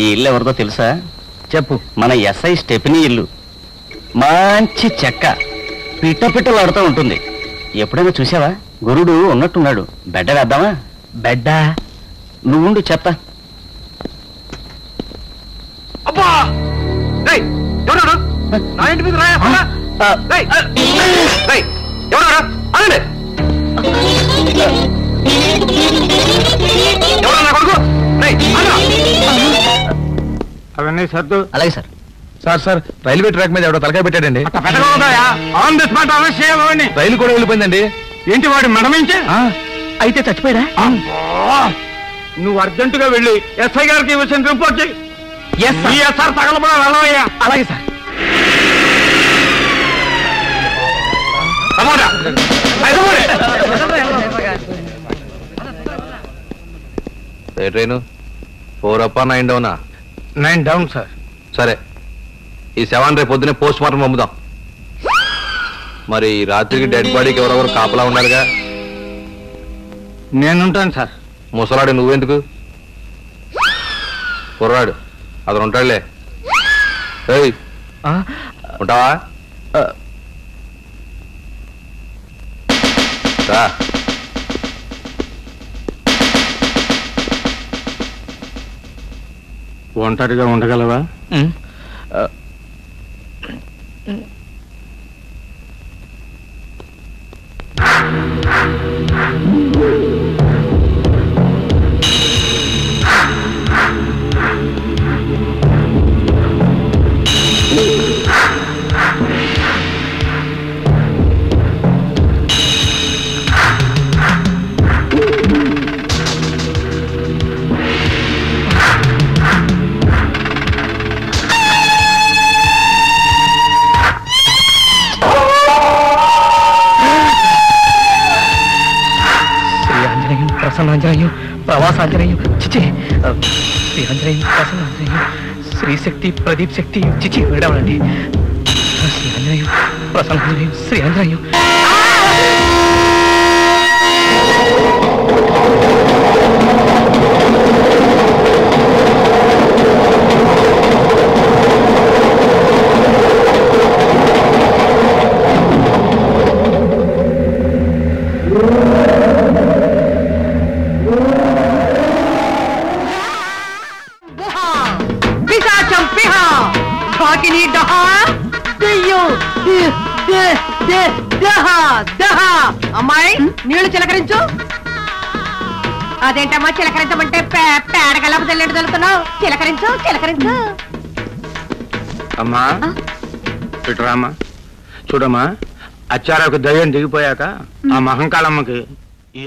ఈ ఇల్లు ఎవరిదో తెలుసా? చెప్పు. మన ఎస్ఐ స్టెఫినీ ఇల్లు. మంచి చెక్క, పిట్ట పిట్టలాడుతూ ఉంటుంది. ఎప్పుడైనా చూసావా? గురుడు ఉన్నట్టున్నాడు. బెడ్డ వేద్దామా? బెడ్డా? నువ్వుండు చెప్తా. అబ్బా! నా ఇంటి మీద అవన్నీ సర్దు. అలాగే సార్. సార్ రైల్వే ట్రాక్ మీద ఎవడో తలకాయ పెట్టాడండి. రైలు కూడా వెళ్ళిపోయిందండి. ఏంటి వాడి మెడమించి? అయితే చచ్చిపోయాడా? నువ్వు అర్జెంటుగా వెళ్ళి ఎస్ఐ గారికి ఈ విషయం రిపోర్ట్ చేయి. సార్ తగలబడా వెళ్ళవయ్యా. అలాగే sir. Train 4 up 9 down? 9 down sir. సరే, ఈ శవాన్ని రేపు పొద్దునే పోస్ట్ మార్టం పంపుదాం. మరి రాత్రికి డెడ్ బాడీకి ఎవరెవరు కాపలా ఉన్నారుగా? నేనుంటాను సార్. ముసలాడు నువ్వెందుకు? కుర్రాడు అతను ఉంటాడులే. ఉంటావా? ఒంటరిగా ఉండగలవా? ప్రసన్నాంజనేయం, ప్రవాసాంజనేయం, చిచి శ్రీ ఆంజనేయం, ప్రసన్నాంజనేయం, శ్రీశక్తి, ప్రదీప్ శక్తి, చిచి విడవడండి. శ్రీ ఆంజనేయం, ప్రసన్నాంజనేయం, శ్రీ ఆంజనేయం. అమ్మాయి నీళ్లు చిలకరించు. అదేంటమ్మా చిలకరించమంటే పేడగలపు తెల్లెడు తలుతున్నావు? చిలకరించు చిలకరించు. అమ్మా ఇటురామ్మా. చూడమ్మా, అచ్చారకు దయ్యం దిగిపోయాక ఆ మహంకాళమ్మకి ఈ